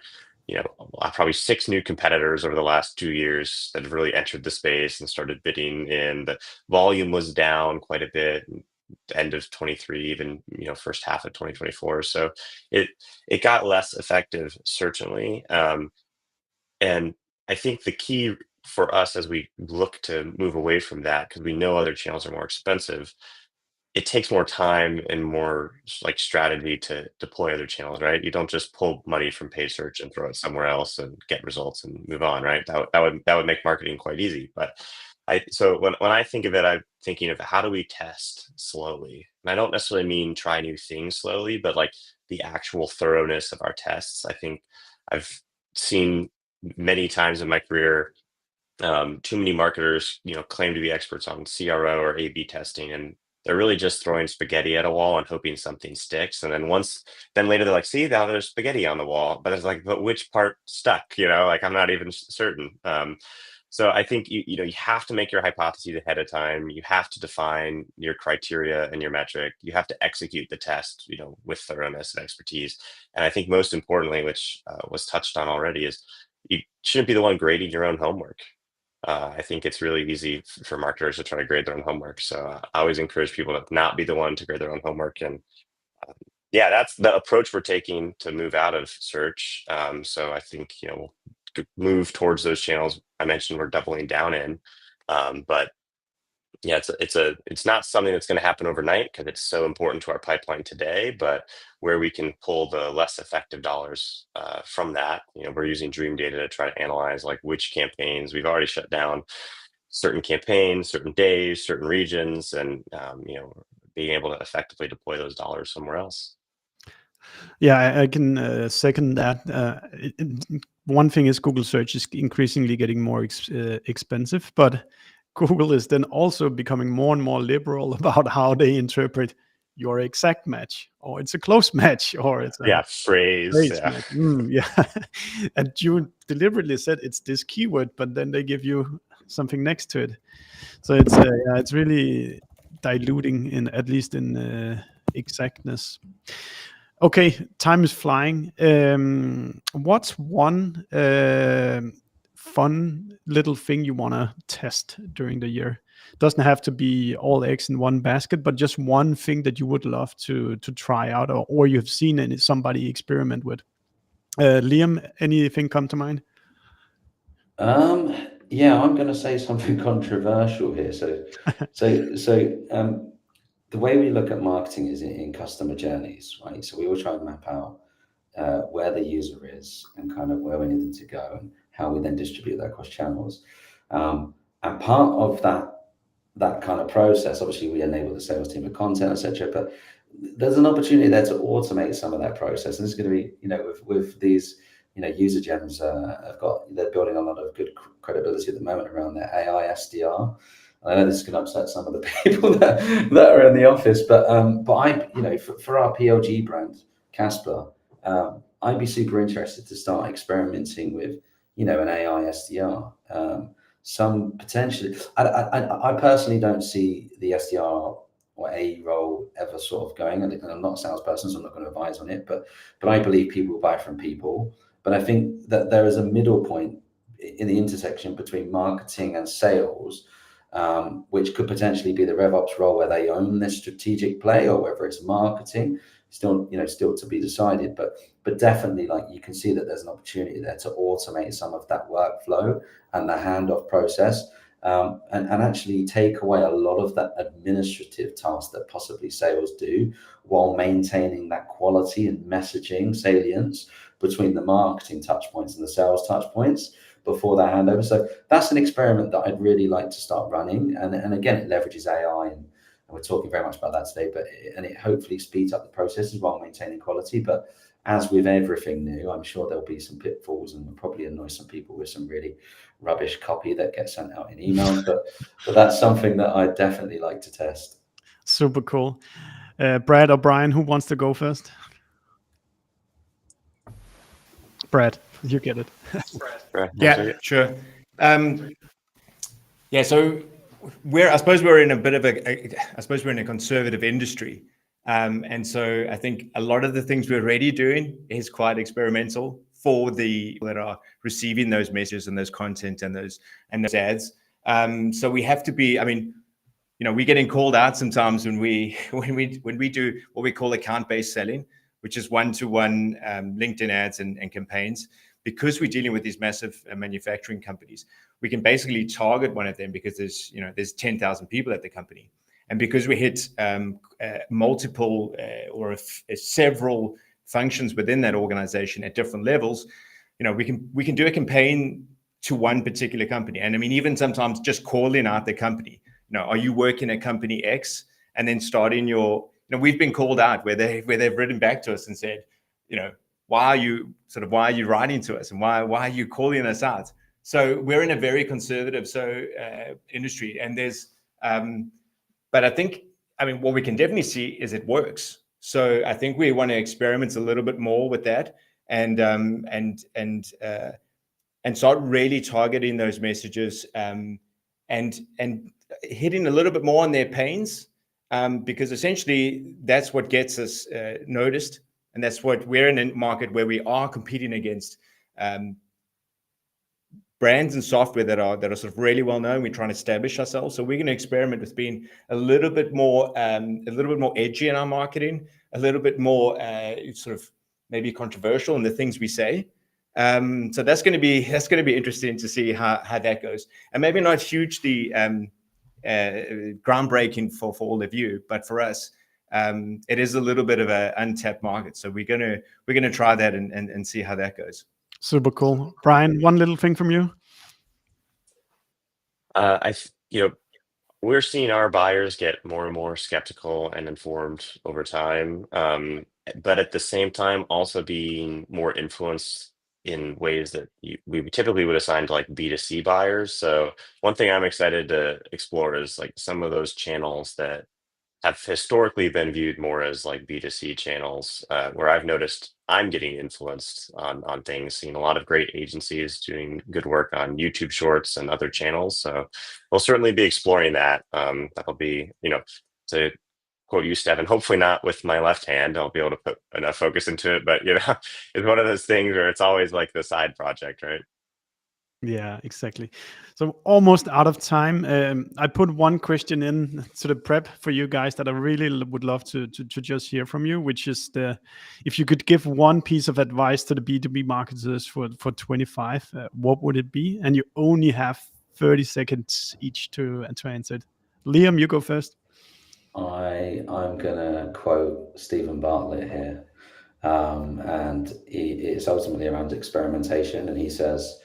Speaker 2: are, probably 6 new competitors over the last 2 years that have really entered the space and started bidding in. The volume was down quite a bit. End of 23, even first half of 2024. So it got less effective, certainly. And I think the key for us as we look to move away from that, because we know other channels are more expensive, it takes more time and more like strategy to deploy other channels, right? You don't just pull money from paid search and throw it somewhere else and get results and move on, right? That would make marketing quite easy. But so when I think of it, I'm thinking of how do we test slowly? And I don't necessarily mean try new things slowly, but like the actual thoroughness of our tests. I think I've seen many times in my career, too many marketers, claim to be experts on CRO or A/B testing, and they're really just throwing spaghetti at a wall and hoping something sticks. And then later they're like, see, now there's spaghetti on the wall, but it's like, but which part stuck? Like I'm not even certain. So I think you have to make your hypotheses ahead of time. You have to define your criteria and your metric. You have to execute the test, with thoroughness and expertise. And I think most importantly, which was touched on already, is you shouldn't be the one grading your own homework. I think it's really easy for marketers to try to grade their own homework. So I always encourage people to not be the one to grade their own homework. And yeah, that's the approach we're taking to move out of search. So I think, we'll move towards those channels I mentioned we're doubling down in. But yeah, it's not something that's going to happen overnight because it's so important to our pipeline today, but where we can pull the less effective dollars from that, we're using Dream Data to try to analyze like which campaigns we've already shut down, certain campaigns, certain days, certain regions, and being able to effectively deploy those dollars somewhere else.
Speaker 1: Yeah, I can second that. One thing is Google search is increasingly getting more expensive, but Google is then also becoming more and more liberal about how they interpret your exact match, or it's a close match, or it's a
Speaker 2: phrase
Speaker 1: match. Yeah. And you deliberately said it's this keyword, but then they give you something next to it. So it's really diluting at least in exactness. Okay, time is flying. What's one fun little thing you want to test during the year? Doesn't have to be all eggs in one basket, but just one thing that you would love to try out, or you've seen somebody experiment with. Liam, anything come to mind?
Speaker 3: Yeah, I'm going to say something controversial here. So the way we look at marketing is in customer journeys, right? So we will try and map out where the user is and kind of where we need them to go and how we then distribute that across channels. And part of that kind of process, obviously we enable the sales team with content, etc. But there's an opportunity there to automate some of that process. And this is going to be, with these, user gems they're building a lot of good credibility at the moment around their AI SDR. I know this is going to upset some of the people that are in the office, but I, for our PLG brand, Casper, I'd be super interested to start experimenting with, an AI SDR. Some potentially, I personally don't see the SDR or AE role ever sort of going, and I'm not a salesperson, so I'm not going to advise on it, but I believe people will buy from people. But I think that there is a middle point in the intersection between marketing and sales, which could potentially be the RevOps role where they own this strategic play, or whether it's marketing, still to be decided. But definitely, like, you can see that there's an opportunity there to automate some of that workflow and the handoff process, and actually take away a lot of that administrative task that possibly sales do, while maintaining that quality and messaging salience between the marketing touch points and the sales touch points before that handover. So that's an experiment that I'd really like to start running. And again, it leverages AI, and we're talking very much about that today, and it hopefully speeds up the processes while maintaining quality. But as with everything new, I'm sure there'll be some pitfalls, and we'll probably annoy some people with some really rubbish copy that gets sent out in emails. But that's something that I'd definitely like to test.
Speaker 1: Super cool. Brad or Brian, who wants to go first? Brad, you get it.
Speaker 4: Yeah, sure. Yeah, so I suppose we're in a bit of we're in a conservative industry. And so I think a lot of the things we're already doing is quite experimental for the people that are receiving those messages and those content and those ads. So we have to be, I mean, you know, we're getting called out sometimes when we do what we call account-based selling, which is one-to-one LinkedIn ads and campaigns. Because we're dealing with these massive manufacturing companies, we can basically target one of them because there's 10,000 people at the company. And because we hit multiple or several functions within that organization at different levels, you know, we can do a campaign to one particular company. And I mean, even sometimes just calling out the company, you know, are you working at company X? And then starting your, you know, we've been called out where they've written back to us and said, you know, why are you writing to us, and why are you calling us out? So we're in a very conservative industry, and there's but I think, I mean, what we can definitely see is it works. So I think we want to experiment a little bit more with that, and start really targeting those messages, and hitting a little bit more on their pains, because essentially that's what gets us noticed, and that's what we're in a market where we are competing against brands and software that are sort of really well known. We're trying to establish ourselves, so we're going to experiment with being a little bit more edgy in our marketing, a little bit more sort of maybe controversial in the things we say. So that's going to be interesting to see how that goes, and maybe not hugely groundbreaking for all of you, but for us, it is a little bit of an untapped market. So we're gonna try that and see how that goes.
Speaker 1: Super cool. Brian, one little thing from you.
Speaker 2: We're seeing our buyers get more and more skeptical and informed over time, but at the same time also being more influenced in ways that we typically would assign to like B2C buyers. So one thing I'm excited to explore is like some of those channels that have historically been viewed more as like B2C channels, where I've noticed I'm getting influenced on things, seeing a lot of great agencies doing good work on YouTube Shorts and other channels. So we'll certainly be exploring that. That'll be, you know, to quote you, Stefan, hopefully not with my left hand, I'll be able to put enough focus into it, but you know, it's one of those things where it's always like the side project, right?
Speaker 1: Yeah, exactly. So almost out of time. I put one question in to the prep for you guys that I really would love to just hear from you, which is if you could give one piece of advice to the B2B marketers for 25, what would it be? And you only have 30 seconds each to answer it. Liam, you go first.
Speaker 3: I'm gonna quote Stephen Bartlett here, and it's ultimately around experimentation, and he says,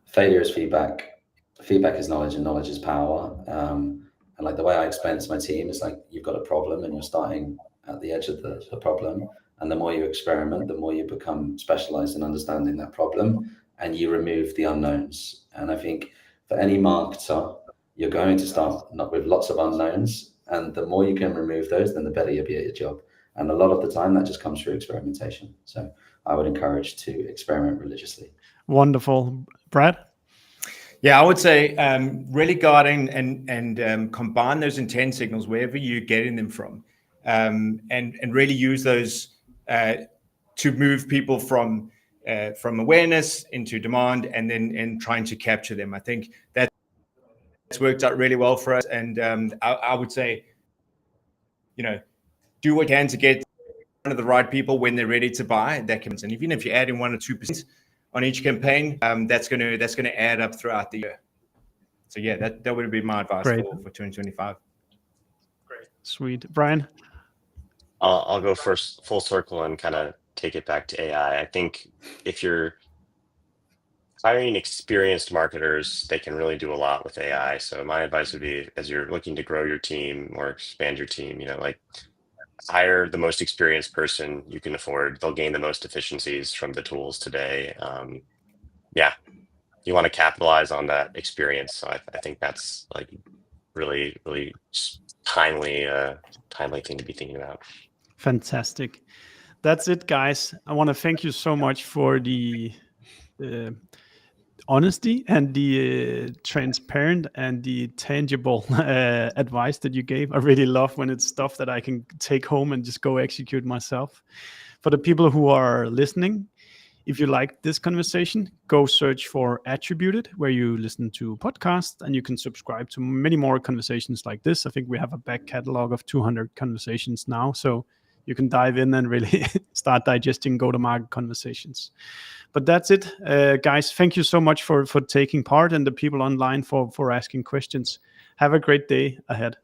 Speaker 3: failure is feedback, feedback is knowledge, and knowledge is power. And like the way I explain it to my team is like, you've got a problem and you're starting at the edge of the problem, and the more you experiment, the more you become specialized in understanding that problem, and you remove the unknowns. And I think for any marketer, you're going to start with lots of unknowns, and the more you can remove those, then the better you'll be at your job. And a lot of the time that just comes through experimentation. So I would encourage to experiment religiously.
Speaker 1: Wonderful. Brad?
Speaker 4: Yeah, I would say really guarding and combine those intent signals wherever you're getting them from, and really use those to move people from from awareness into demand, and then trying to capture them. I think that's worked out really well for us. And I would say, do what you can to get one of the right people when they're ready to buy. That comes, and even if you add in 1 or 2% on each campaign, that's going to add up throughout the year. So yeah, that would be my advice for 2025.
Speaker 1: Great, sweet, Brian.
Speaker 2: I'll go first, full circle, and kind of take it back to AI. I think if you're hiring experienced marketers, they can really do a lot with AI. So my advice would be, as you're looking to grow your team or expand your team, like hire the most experienced person you can afford. They'll gain the most efficiencies from the tools today. You want to capitalize on that experience. So I think that's like really, really timely thing to be thinking about.
Speaker 1: Fantastic. That's it, guys. I want to thank you so much for the honesty and the transparent and the tangible advice that you gave. I really love when it's stuff that I can take home and just go execute myself. For the people who are listening, if you like this conversation, go search for Attributed, where you listen to podcasts, and you can subscribe to many more conversations like this. I think we have a back catalog of 200 conversations now, so you can dive in and really start digesting go-to-market conversations. But that's it, guys. Thank you so much for taking part, and the people online for asking questions. Have a great day ahead.